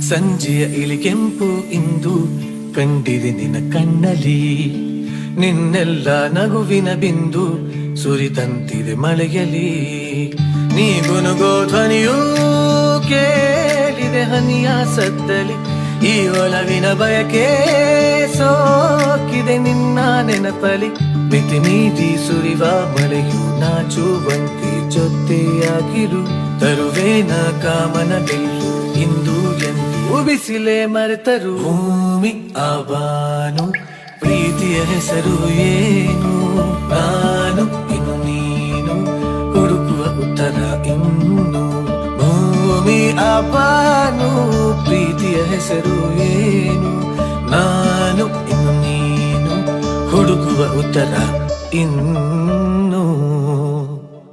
ಸಂಜೆಯ ಇಳಿಕೆಂಪು ಇಂದು ಕಂಡಿದೆ ನಿನ್ನ ಕಣ್ಣಲ್ಲಿ, ನಿನ್ನೆಲ್ಲ ನಗುವಿನ ಬಿಂದು ಸುರಿದಂತಿದೆ ಮಳೆಯಲಿ. ನೀ ಗುನುಗೋ ಧ್ವನಿಯೂ ಕೇಳಿದೆ ಹನಿಯ ಸದ್ದಲಿ, ಈ ಒಲವಿನ ಬಯಕೆ ಸೋಕಿದೆ ನಿನ್ನ ನೆನಪಲಿ. ಮಿತಿ ಮೀರಿ ಸುರಿವ ಮಳೆಯು ನಾಚುವಂತೆ ಜೊತೆಯಾಗಿರು, ತರುವೇನ ಕಾಮನ ಬಿಲ್ಲು ಇಂದು ಎಂದು ಬಿಸಿಲೆ ಮರೆತರು. ಭೂಮಿ ಆಬಾನು ಪ್ರೀತಿಯ ಹೆಸರು ಏನು, ನಾನು ಇನ್ನು ನೀನು ಹುಡುಕುವ ಉತ್ತರ ಇನ್ನು. ಭೂಮಿ ಆಬಾನು ಪ್ರೀತಿಯ ಹೆಸರು ಏನು, ನಾನು ಇನ್ನು ನೀನು ಹುಡುಕುವ ಉತ್ತರ ಇನ್ನು.